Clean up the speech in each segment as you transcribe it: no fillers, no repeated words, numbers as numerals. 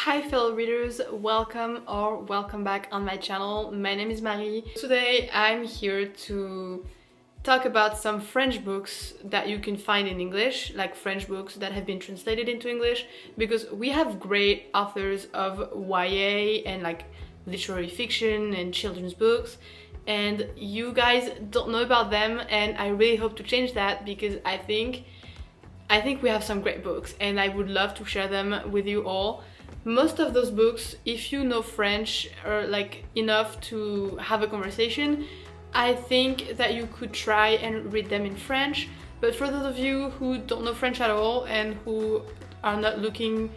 Hi fellow readers, welcome back on my channel. My name is Marie. Today I'm here to talk about some French books that you can find in English, like French books that have been translated into English, because we have great authors of YA and like literary fiction and children's books, and you guys don't know about them, and I really hope to change that because I think we have some great books and I would love to share them with you all. Most of those books, if you know French or like enough to have a conversation, I think that you could try and read them in French. But for those of you who don't know French at all and who are not looking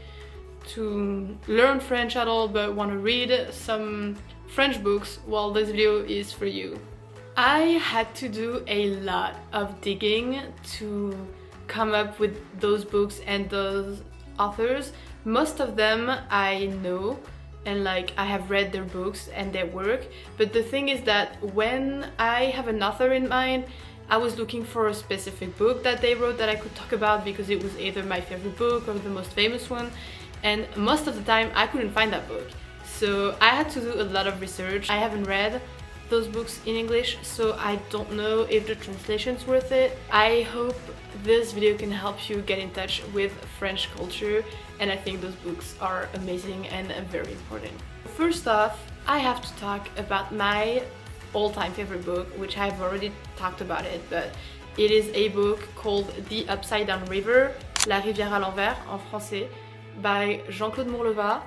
to learn French at all but want to read some French books, well, this video is for you. I had to do a lot of digging to come up with those books and those authors. Most of them I know and like I have read their books and their work, but the thing is that when I have an author in mind, I was looking for a specific book that they wrote that I could talk about because it was either my favorite book or the most famous one, and most of the time I couldn't find that book. So I had to do a lot of research. I haven't read those books in English, so I don't know if the translation's worth it. I hope this video can help you get in touch with French culture, and I think those books are amazing and very important. First off, I have to talk about my all-time favorite book, which I've already talked about it, but it is a book called The Upside Down River, La Rivière à l'envers en français, by J.C Mourlevat.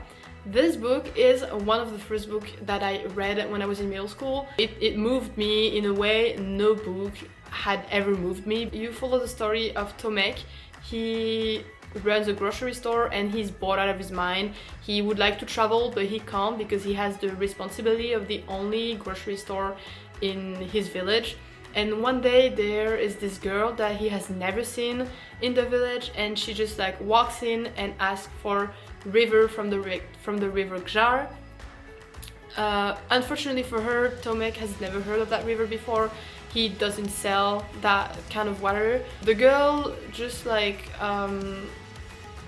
This book is one of the first books that I read when I was in middle school. It moved me in a way no book had ever moved me. You follow the story of Tomek. He runs a grocery store and he's bored out of his mind. He would like to travel but he can't because he has the responsibility of the only grocery store in his village. And one day there is this girl that he has never seen in the village, and she just like walks in and asks for river from the river Gjar. Unfortunately for her, Tomek has never heard of that river before. He doesn't sell that kind of water. The girl just like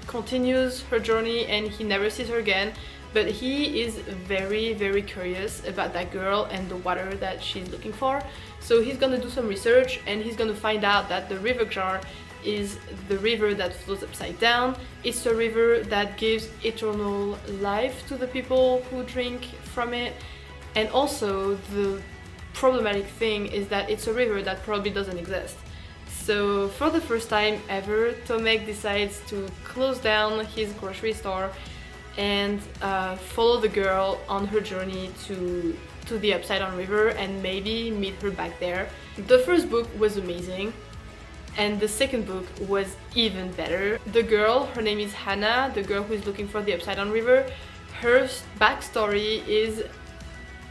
continues her journey and he never sees her again, but he is very curious about that girl and the water that she's looking for. So he's gonna do some research and he's gonna find out that the river Gjar is the river that flows upside down. It's a river that gives eternal life to the people who drink from it. And also the problematic thing is that it's a river that probably doesn't exist. So for the first time ever, Tomek decides to close down his grocery store and follow the girl on her journey to the Upside Down River and maybe meet her back there. The first book was amazing, and the second book was even better. The girl, her name is Hannah, the girl who is looking for the Upside Down River. Her backstory is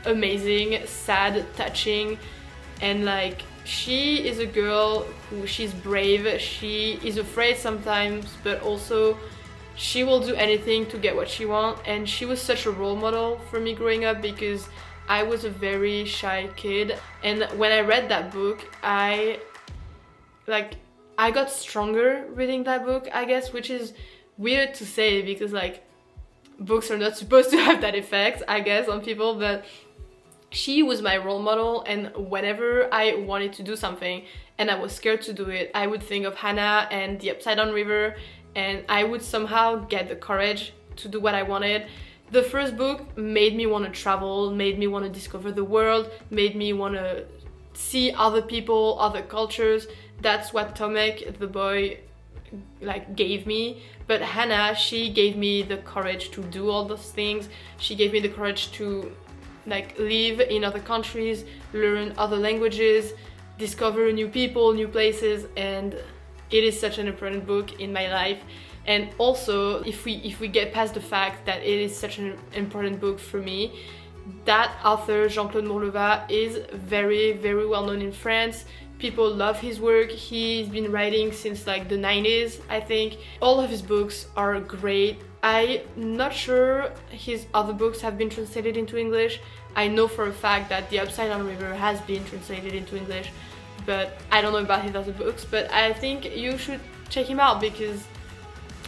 amazing, sad, touching, and like she is a girl who she's brave, she is afraid sometimes, but also she will do anything to get what she wants. And she was such a role model for me growing up because I was a very shy kid, and when I read that book I got stronger reading that book, I guess, which is weird to say because like books are not supposed to have that effect, I guess, on people, but she was my role model, and whenever I wanted to do something and I was scared to do it, I would think of Hannah and the Upside Down River and I would somehow get the courage to do what I wanted. The first book made me want to travel, made me want to discover the world, made me want to see other people, other cultures. That's what Tomek, the boy, like gave me. But Hannah, she gave me the courage to do all those things. She gave me the courage to like live in other countries, learn other languages, discover new people, new places, and it is such an important book in my life. And also, if we get past the fact that it is such an important book for me, that author, J.C Mourlevat, is very well known in France. People love his work. He's been writing since like the 90s, I think. All of his books are great. I'm not sure his other books have been translated into English. I know for a fact that The Upside Down River has been translated into English, but I don't know about his other books. But I think you should check him out because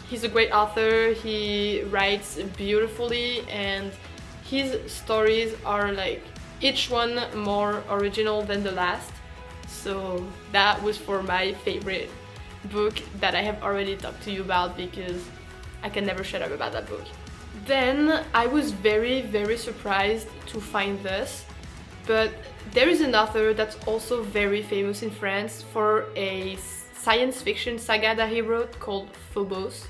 He's a great author, he writes beautifully, and his stories are like each one more original than the last. So that was for my favorite book that I have already talked to you about because I can never shut up about that book. Then I was very surprised to find this, but there is an author that's also very famous in France for a science fiction saga that he wrote called Phobos,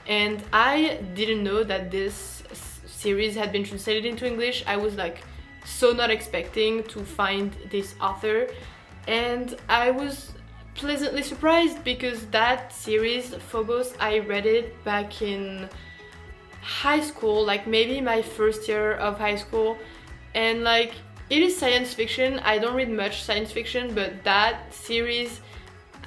and I didn't know that this series had been translated into English. I was like so not expecting to find this author, and I was pleasantly surprised because that series, Phobos, I read it back in high school, like maybe my first year of high school, and like it is science fiction. I don't read much science fiction, but that series,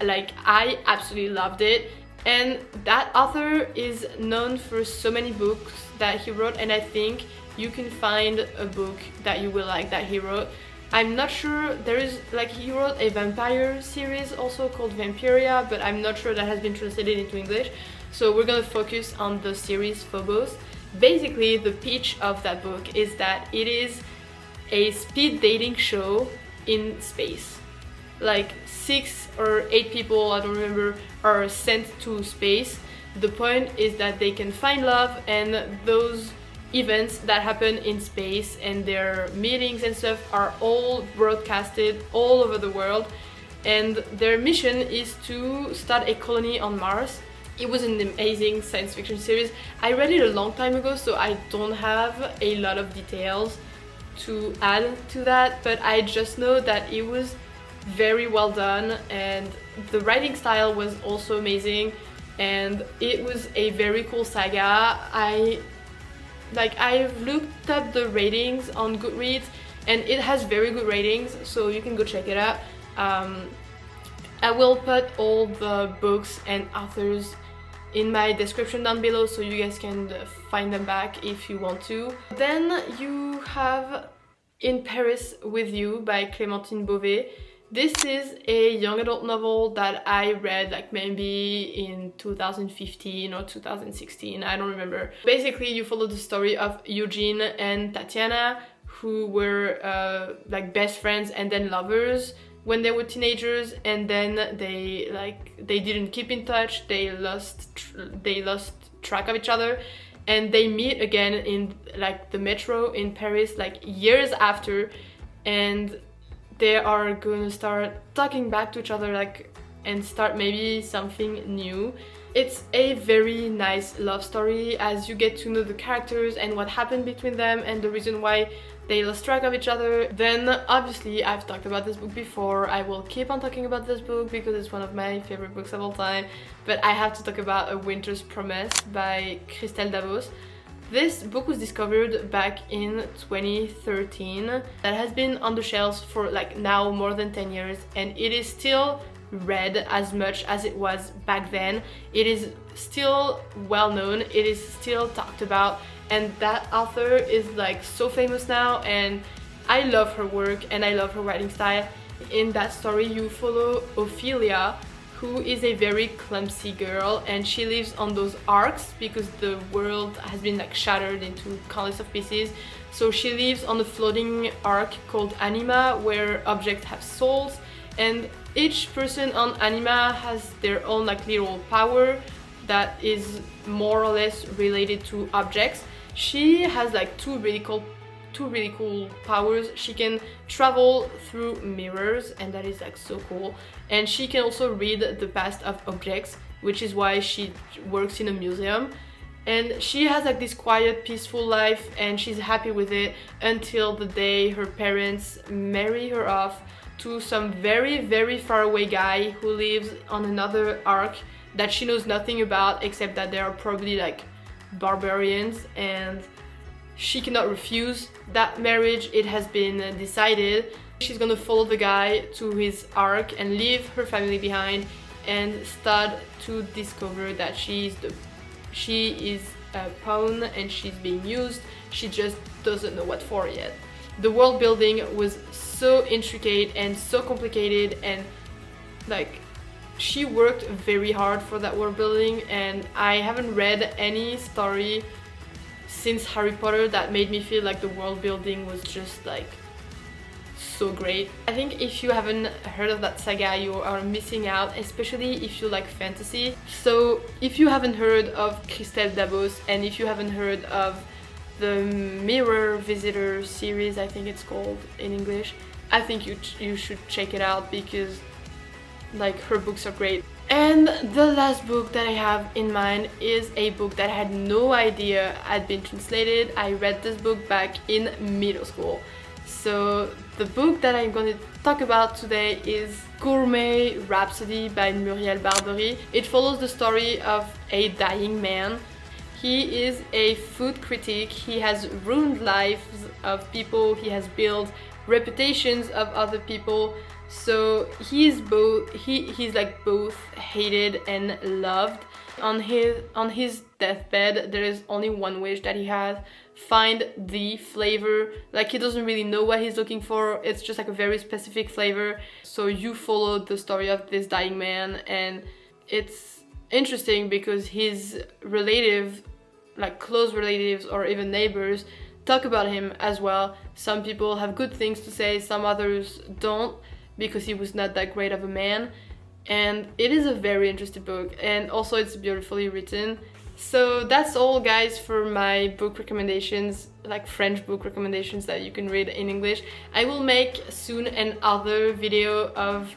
like I absolutely loved it. And that author is known for so many books that he wrote, and I think you can find a book that you will like that he wrote. I'm not sure, there is like he wrote a vampire series also called Vampiria, but I'm not sure that has been translated into English. So we're gonna focus on the series Phobos. Basically, the pitch of that book is that it is a speed dating show in space. Like 6 or 8 people, I don't remember, are sent to space. The point is that they can find love, and those events that happen in space and their meetings and stuff are all broadcasted all over the world, and their mission is to start a colony on Mars. It was an amazing science fiction series. I read it a long time ago, so I don't have a lot of details to add to that, but I just know that it was very well done, and the writing style was also amazing, and it was a very cool saga. I've looked up the ratings on Goodreads, and it has very good ratings, so you can go check it out. I will put all the books and authors in my description down below, so you guys can find them back if you want to. Then you have In Paris With You by Clementine Beauvais. This is a young adult novel that I read like maybe in 2015 or 2016, I don't remember. Basically, you follow the story of Eugene and Tatiana, who were like best friends and then lovers when they were teenagers, and then they didn't keep in touch. They lost track of each other, and they meet again in like the metro in Paris like years after, and they are going to start talking back to each other, like, and start maybe something new. It's a very nice love story as you get to know the characters and what happened between them and the reason why they lost track of each other. Then obviously I've talked about this book before. I will keep on talking about this book because it's one of my favorite books of all time, but I have to talk about A Winter's Promise by Christelle Dabos. This book was discovered back in 2013. That has been on the shelves for like now more than 10 years, and it is still read as much as it was back then. It is still well known, it is still talked about, and that author is like so famous now, and I love her work and I love her writing style. In that story you follow Ophelia, who is a very clumsy girl, and she lives on those arcs because the world has been like shattered into countless of pieces. So she lives on a floating arc called Anima, where objects have souls, and each person on Anima has their own like little power that is more or less related to objects. She has like two really cool powers. She can travel through mirrors, and that is like so cool, and she can also read the past of objects, which is why she works in a museum. And she has like this quiet, peaceful life, and she's happy with it until the day her parents marry her off to some very far away guy who lives on another arc that she knows nothing about, except that they are probably like barbarians, and she cannot refuse that marriage. It has been decided. She's gonna follow the guy to his arc and leave her family behind and start to discover that she is a pawn and she's being used. She just doesn't know what for yet. The world building was so intricate and so complicated, and like she worked very hard for that world building, and I haven't read any story since Harry Potter that made me feel like the world building was just like so great. I think if you haven't heard of that saga, you are missing out, especially if you like fantasy. So if you haven't heard of Christelle Dabos, and if you haven't heard of the Mirror Visitor series, I think it's called in English, I think you should check it out, because like her books are great. And the last book that I have in mind is a book that I had no idea had been translated. I read this book back in middle school. So the book that I'm going to talk about today is Gourmet Rhapsody by Murielle Barbery. It follows the story of a dying man. He is a food critic. He has ruined lives of people. He has built reputations of other people. So he's like both hated and loved. On his deathbed, there is only one wish that he has: find the flavor. Like, he doesn't really know what he's looking for. It's just like a very specific flavor. So you follow the story of this dying man, and it's interesting because his relative, like close relatives or even neighbors, talk about him as well. Some people have good things to say, some others don't, because he was not that great of a man. And it is a very interesting book, and also it's beautifully written. So that's all, guys, for my book recommendations, like French book recommendations that you can read in English. I will make soon another video of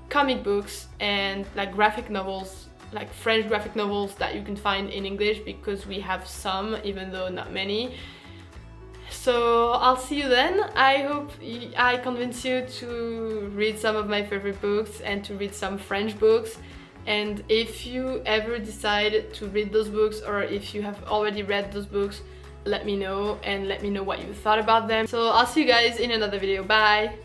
comic books and like graphic novels, like French graphic novels that you can find in English, because we have some, even though not many. So I'll see you then. I hope I convince you to read some of my favorite books and to read some French books. And if you ever decide to read those books, or if you have already read those books, let me know, and let me know what you thought about them. So I'll see you guys in another video. Bye!